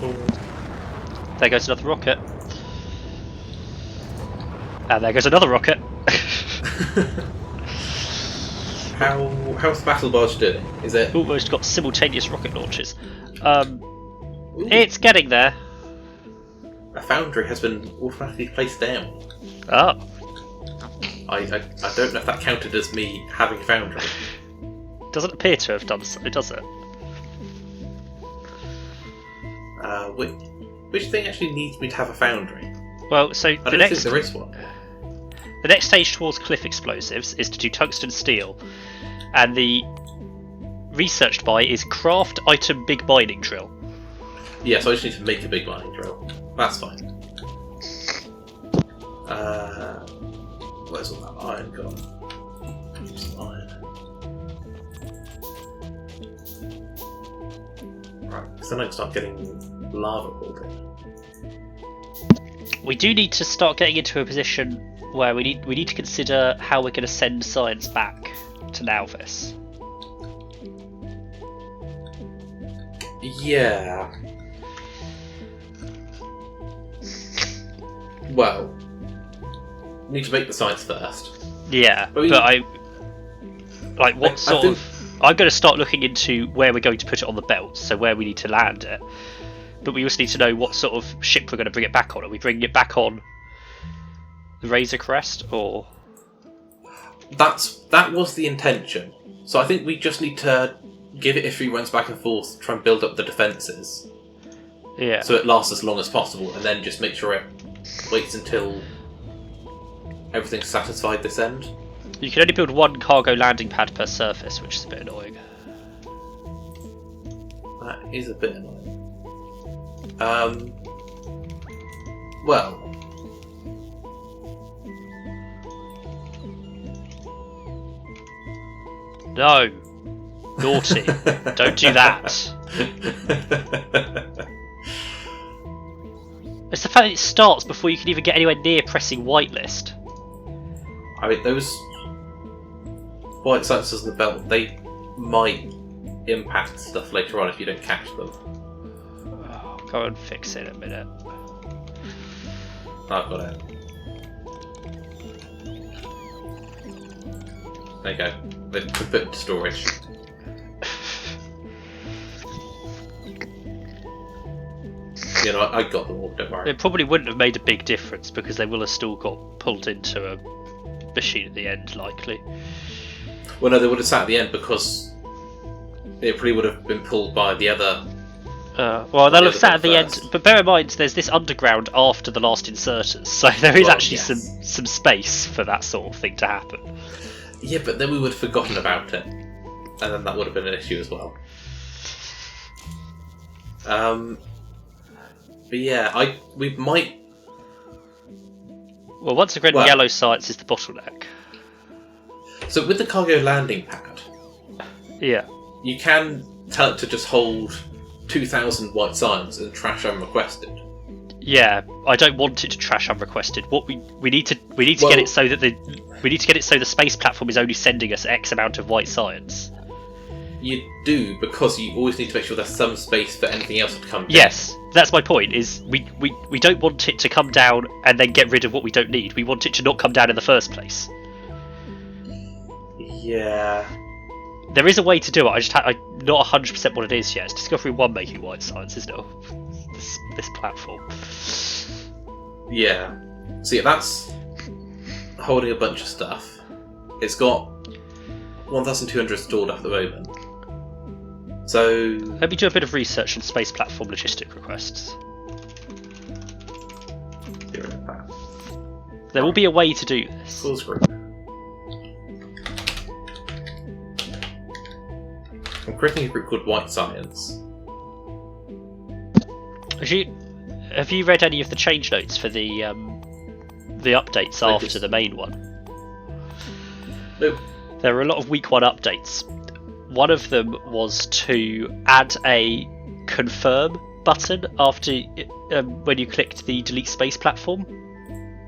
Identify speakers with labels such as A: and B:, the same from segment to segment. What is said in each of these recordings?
A: Oh.
B: There goes another rocket. And there goes another rocket.
A: How's the battle barge doing? Is it
B: Almost got simultaneous rocket launches.
A: Ooh,
B: It's getting there.
A: a foundry has been automatically placed down.
B: Oh.
A: I don't know if that counted as me having a foundry.
B: Doesn't appear to have done so, does it?
A: Which thing actually needs me to have a foundry?
B: Well, so
A: I don't think there is one.
B: the next stage towards cliff explosives is to do tungsten steel, and the researched by is craft item big mining drill.
A: Yeah, so I just need to make a big mining drill. That's fine. Where's all that iron gone? Some iron. Right, so then I can start getting lava pulled in.
B: We do need to start getting into a position where we need to consider how we're going to send science back to Nalvis.
A: Yeah. Well, need to make the science first.
B: Yeah,
A: But we-
B: but I like what
A: I
B: sort
A: think-
B: of. I'm going to start looking into where we're going to put it on the belt, so where we need to land it. But we also need to know what sort of ship we're going to bring it back on. Are we bringing it back on the Razor Crest, or
A: That was the intention. So I think we just need to give it a few runs back and forth, try and build up the defences,
B: yeah?
A: so it lasts as long as possible, and then just make sure it waits until everything's satisfied this end.
B: You can only build one cargo landing pad per surface, which is a bit annoying.
A: That is a bit annoying. Well,
B: No, naughty! Don't do that. It's the fact that it starts before you can even get anywhere near pressing whitelist.
A: I mean, those white sensors in the belt, they might impact stuff later on if you don't catch them.
B: Oh, go and fix it in a minute.
A: I've got it. There you go. They've put it into storage. You know, I got them all, don't worry.
B: It probably wouldn't have made a big difference because they will have still got pulled into a machine at the end, likely.
A: Well, no, they would have sat at the end because it probably would have been pulled by the other.
B: Well, they'll have
A: the
B: sat at the
A: first.
B: end, but bear in mind there's this underground after the last inserters, so there is
A: Well,
B: actually
A: yes.
B: some space for that sort of thing to happen.
A: Yeah, but then we would have forgotten about it, and then that would have been an issue as well. But yeah, we might.
B: Well, once again,
A: Well-
B: yellow science is the bottleneck.
A: So with the cargo landing pad,
B: Yeah.
A: you can tell it to just hold 2,000 white science and trash unrequested.
B: Yeah, I don't want it to trash unrequested. What we need to
A: Well-
B: get it so that the space platform is only sending us X amount of white science.
A: You do, because you always need to make sure there's some space for anything else to come down.
B: Yes, that's my point. Is we don't want it to come down and then get rid of what we don't need. We want it to not come down in the first place.
A: Yeah.
B: There is a way to do it. I'm not 100% what it is yet. It's Discovery 1 making white science, isn't it? This platform.
A: Yeah. See, that's holding a bunch of stuff. It's got 1,200 stored up at the moment. So,
B: Let me do a bit of research on space platform logistic requests.
A: here in that.
B: There will be a way to do this.
A: Full screen. I'm creating a group called White Science.
B: Have you read any of the change notes for the updates
A: I
B: after
A: just-
B: the main one?
A: Nope.
B: There were a lot of week 1 updates. One of them was to add a confirm button after when you clicked the delete space platform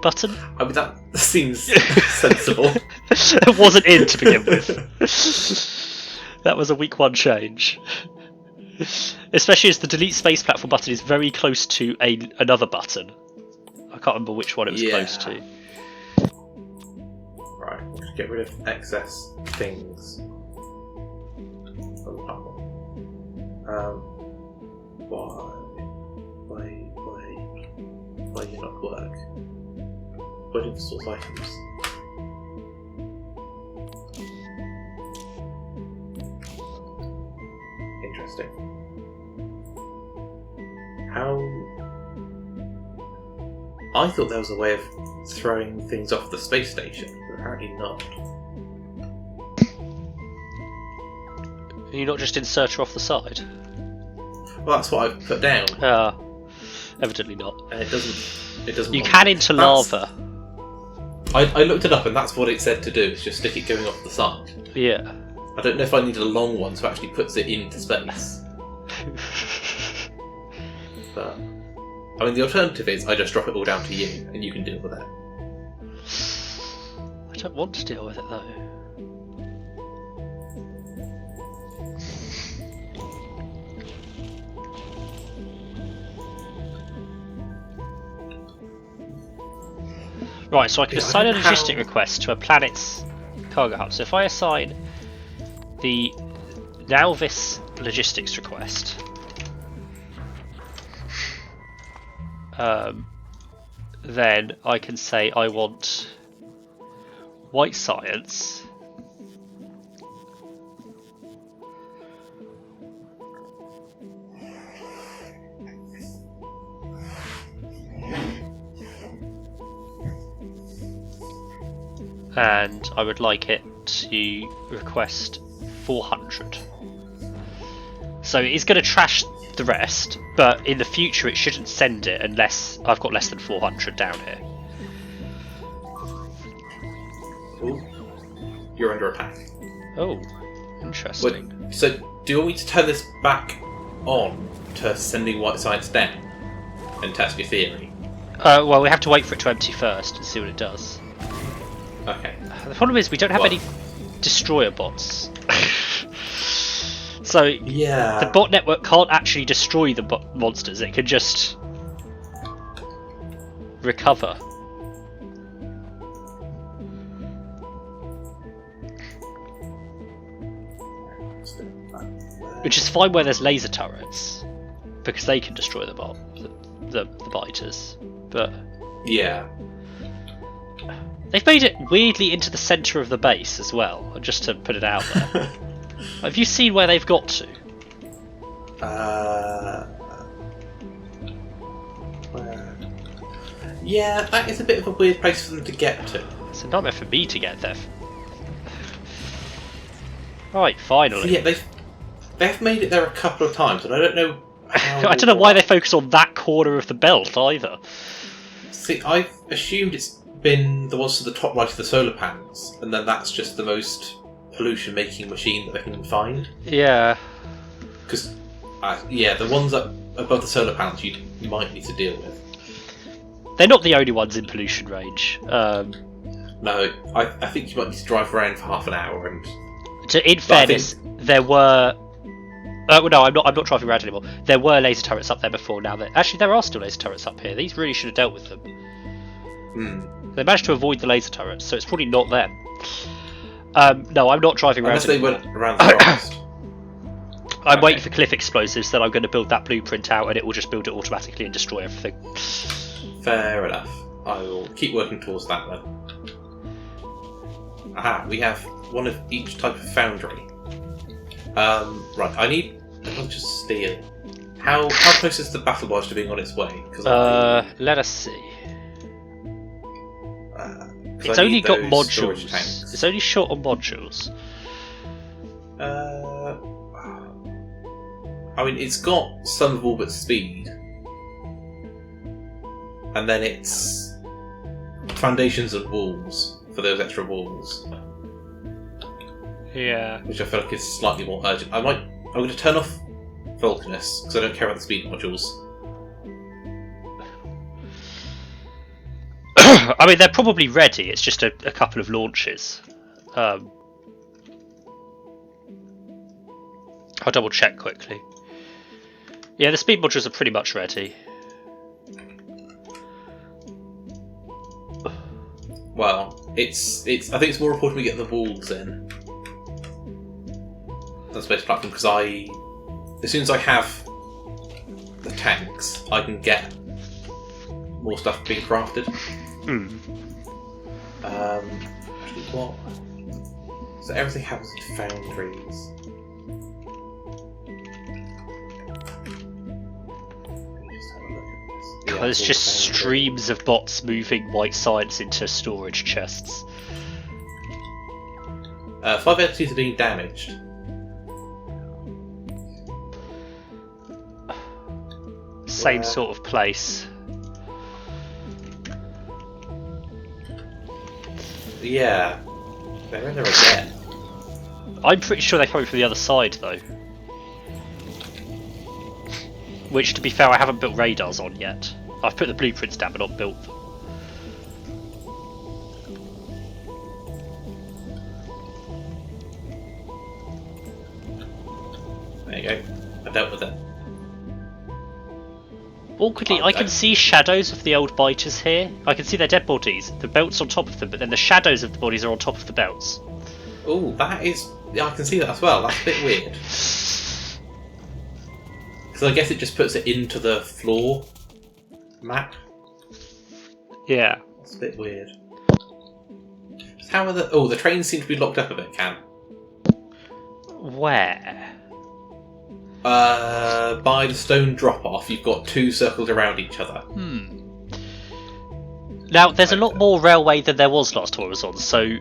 B: button.
A: I mean, that seems sensible.
B: It wasn't in to begin with. That was a week 1 change. Especially as the delete space platform button is very close to another button. I can't remember which one it was close to.
A: Right, let's get rid of excess things. Why do you not work? Where do you source items? Interesting. How? I thought there was a way of throwing things off the space station, but apparently not.
B: Are you not just insert her off the side?
A: Well, that's what I've put down.
B: Evidently not.
A: And it doesn't.
B: You can into lava.
A: I looked it up, and that's what it said to do. It's just stick it going off the side.
B: Yeah.
A: I don't know if I need a long one, so it actually puts it into space. But I mean, the alternative is I just drop it all down to you, and you can deal with it.
B: I don't want to deal with it though. Right, so I can assign a logistic request to a planet's cargo hub. So if I assign the Nalvis logistics request, then I can say I want white science and I would like it to request 400. So it is going to trash the rest, but in the future it shouldn't send it unless I've got less than 400 down here.
A: Ooh. You're under attack.
B: Oh, interesting.
A: Wait, so do you want me to turn this back on to sending white science down and test your theory?
B: Well, we have to wait for it to empty first and see what it does.
A: Okay.
B: The problem is we don't have any destroyer bots. So
A: yeah,
B: the bot network can't actually destroy the monsters, it can just recover. Which is fine where there's laser turrets, because they can destroy the biters. But
A: yeah,
B: they've made it weirdly into the centre of the base as well, just to put it out there. Have you seen where they've got to?
A: Yeah, that is a bit of a weird place for them to get to.
B: It's a nightmare for me to get there. Right, finally.
A: Yeah, they've made it there a couple of times, and I don't know how
B: I don't know why they focus on that corner of the belt either.
A: See, I've assumed it's been the ones to the top right of the solar panels, and then that's just the most pollution-making machine that they can find.
B: Yeah.
A: Because, the ones up above the solar panels you might need to deal with.
B: They're not the only ones in pollution range.
A: No, I think you might need to drive around for half an hour and...
B: In fairness, there were... no, I'm not driving around anymore. There were laser turrets up there before now. Actually, there are still laser turrets up here. These really should have dealt with them. They managed to avoid the laser turrets, so it's probably not them. No, I'm not driving around anymore.
A: Unless they went around the forest.
B: I'm waiting for cliff explosives, then I'm going to build that blueprint out and it will just build it automatically and destroy everything.
A: Fair enough. I will keep working towards that then. Aha, we have one of each type of foundry. Right, I need a bunch of steel. How close is the battle barge to being on its way?
B: Let us see. It's only got modules. It's only short on modules.
A: I mean, it's got some of all but speed. And then it's foundations and walls for those extra walls.
B: Yeah.
A: Which I feel like is slightly more urgent. I'm going to turn off Vulcanus, because I don't care about the speed modules.
B: I mean, they're probably ready, it's just a couple of launches. I'll double check quickly. Yeah, the speed modules are pretty much ready.
A: Well, it's. I think it's more important we get the walls in. The space platform, because as soon as I have the tanks, I can get more stuff being crafted. Actually, what? So everything happens in foundries. Yeah,
B: There's just
A: foundry.
B: streams of bots moving white science into storage chests.
A: 5 entities are being damaged.
B: Same
A: Where?
B: sort of place.
A: Yeah. They're in there again.
B: I'm pretty sure they're coming from the other side though. Which, to be fair, I haven't built radars on yet. I've put the blueprints down but not built them.
A: There you go. I dealt with it.
B: Awkwardly, I can see shadows of the old biters here. I can see their dead bodies, the belts on top of them, but then the shadows of the bodies are on top of the belts.
A: Oh, that is... Yeah, I can see that as well. That's a bit weird. Because I guess it just puts it into the floor map.
B: Yeah.
A: That's a bit weird. How are the... Oh, the trains seem to be locked up a bit, Cam.
B: Where?
A: By the stone drop-off, you've got 2 circled around each other.
B: Now, there's a lot more railway than there was last time I was on, so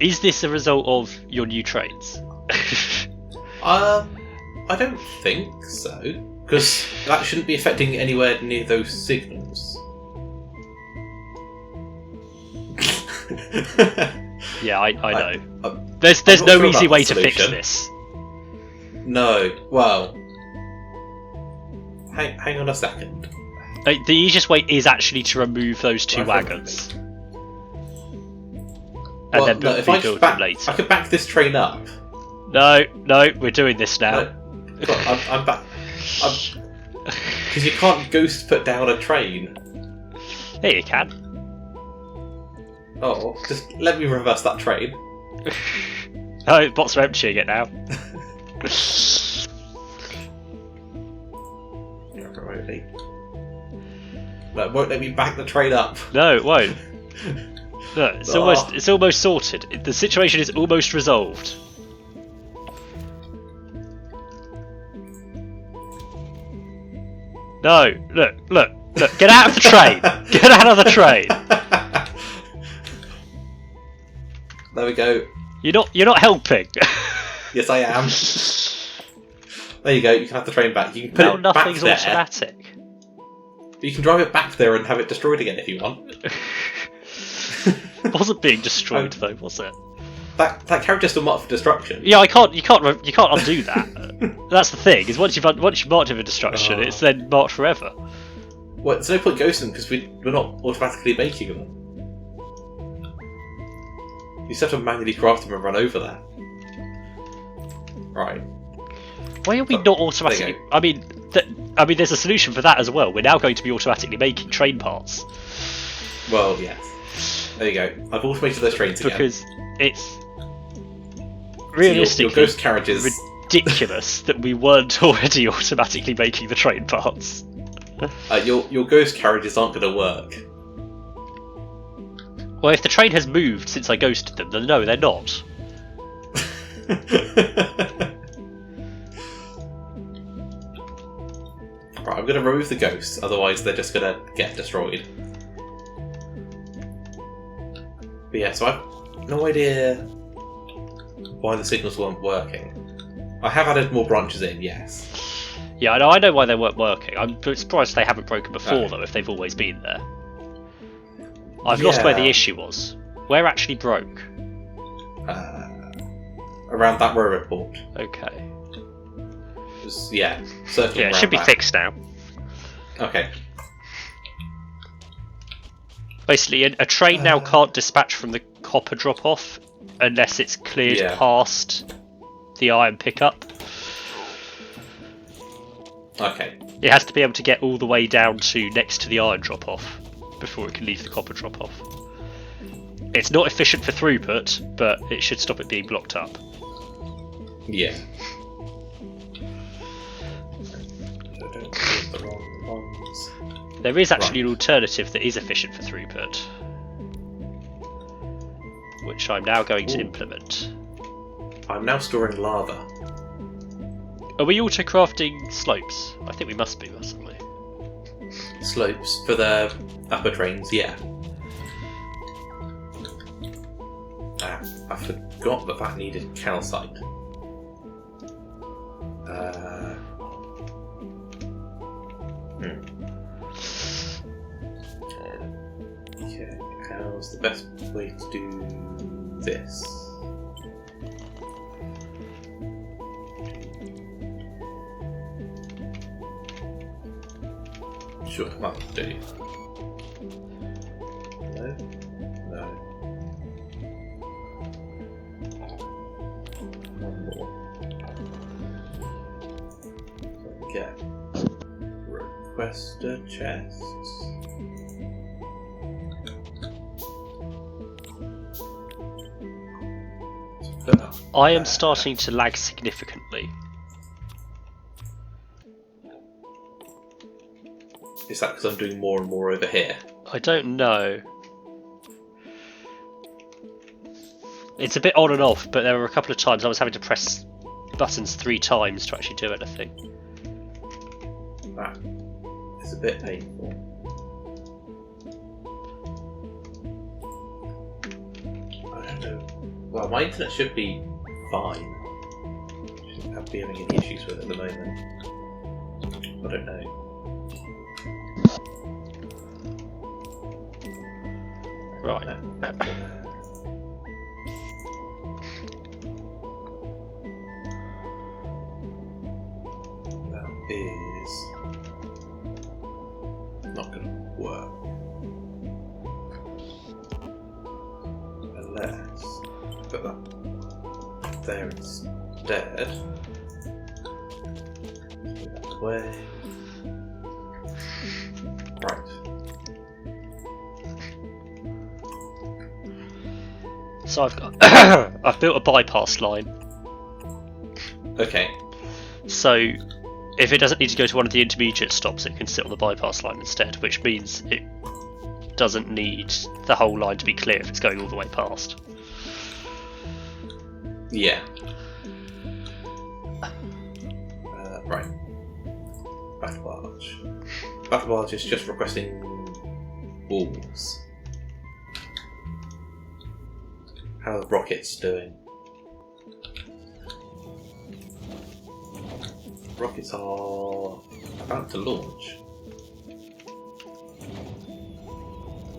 B: is this a result of your new trains?
A: I don't think so, because that shouldn't be affecting anywhere near those signals.
B: Yeah, I know.
A: There's
B: no easy way to fix this.
A: No, well... Hang on a second.
B: The easiest way is actually to remove those 2 wagons. And then rebuild them later.
A: I could back this train up.
B: No, we're doing this now.
A: No, I'm back. Because you can't ghost put down a train.
B: Here you can.
A: Oh, just let me reverse that train.
B: Oh, bots are emptying it now.
A: Remotely. No, it won't let me back the train up.
B: No, it won't. No, it's almost sorted. The situation is almost resolved. No, look, get out of the train! Get out of the train!
A: There we go.
B: You're not helping.
A: Yes, I am. There you go. You can have the train back. You can put it back there.
B: Nothing's automatic.
A: You can drive it back there and have it destroyed again if you want.
B: It wasn't being destroyed though, was it?
A: That carriage's still marked for destruction.
B: Yeah, you can't undo that. That's the thing. Is once you've marked it for destruction, it's then marked forever.
A: Well, there's no point ghosting them because we're not automatically making them. You just have to manually craft them and run over that. Right.
B: Why are we not automatically? I mean, there's a solution for that as well. We're now going to be automatically making train parts.
A: Well, yes. There you go. I've automated those trains again.
B: Because it's realistically
A: your ghost carriages
B: ridiculous that we weren't already automatically making the train parts.
A: Your ghost carriages aren't going to work.
B: Well, if the train has moved since I ghosted them, then no, they're not.
A: Right, I'm going to remove the ghosts, otherwise they're just going to get destroyed. But yeah, so I've no idea why the signals weren't working. I have added more branches in, yes.
B: Yeah, I know why they weren't working. I'm surprised they haven't broken before, though, if they've always been there. I've lost where the issue was. Where actually broke?
A: Around that row report.
B: Okay.
A: Circling
B: it should be fixed now.
A: Okay.
B: Basically, a train now can't dispatch from the copper drop-off unless it's cleared past the iron pickup.
A: Okay.
B: It has to be able to get all the way down to next to the iron drop-off before it can leave the copper drop-off. It's not efficient for throughput, but it should stop it being blocked up.
A: Yeah. I don't get the wrong ones.
B: There is actually an alternative that is efficient for throughput, which I'm now going to implement.
A: I'm now storing lava.
B: Are we auto-crafting slopes? I think we must be, mustn't we?
A: Slopes for the upper trains, yeah. I forgot that needed calcite. Okay, how's the best way to do this? Sure, that'll do. No? No. One more. Okay. Requester chests.
B: I am starting to lag significantly.
A: Is that because I'm doing more and more over here?
B: I don't know. It's a bit on and off, but there were a couple of times I was having to press buttons 3 times to actually do anything.
A: That is a bit painful. I don't know. Well, my internet should be fine. Shouldn't be having any issues with it at the moment. I don't know.
B: Right.
A: That is not going to work. Unless I put that there instead. Move that away. Right.
B: So I've got I've built a bypass line.
A: Okay.
B: So if it doesn't need to go to one of the intermediate stops, it can sit on the bypass line instead, which means it doesn't need the whole line to be clear if it's going all the way past.
A: Yeah. Right. Battle barge. Battle barge is just requesting walls. How are the rockets doing? Rockets are about to launch.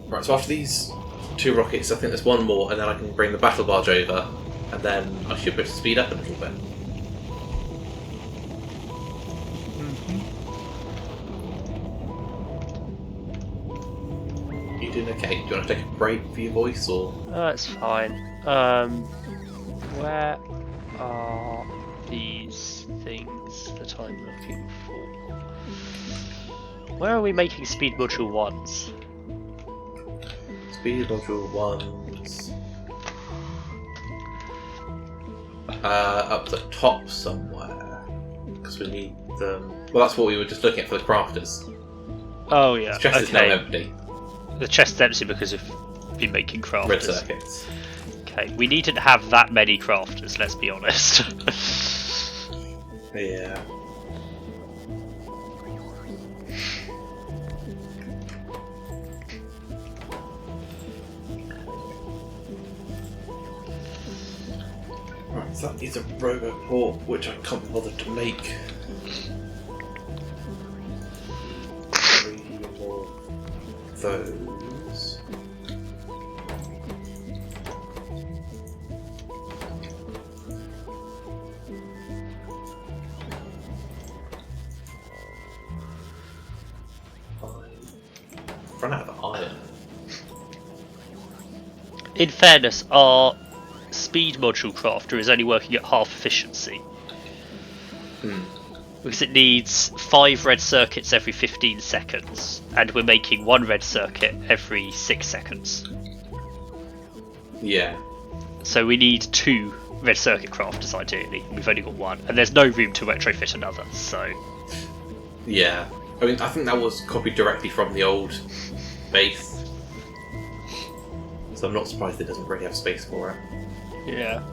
A: Right, so after these 2 rockets, I think there's 1 more, and then I can bring the battle barge over, and then I should be able to speed up a little bit. You doing okay? Do you want to take a break for your voice, or?
B: That's fine. Where are these things that I'm looking for? Where are we making speed module 1s?
A: Speed module 1s. Up the top somewhere. Because we need them. Well, that's what we were just looking at for the crafters.
B: Oh yeah,
A: The chest is now empty.
B: The chest's empty because of been making crafters.
A: Red circuits.
B: Okay, we needn't have that many crafters, let's be honest.
A: Yeah. Right, so that is a roboport, which I can't be bothered to make. 3 more of those. I've run out of iron.
B: In fairness, our speed module crafter is only working at half efficiency. Because it needs 5 red circuits every 15 seconds, and we're making 1 red circuit every 6 seconds.
A: Yeah.
B: So we need 2 red circuit crafters ideally. We've only got 1, and there's no room to retrofit another. So
A: Yeah. I mean, I think that was copied directly from the old base. So I'm not surprised it doesn't really have space for it.
B: yeah.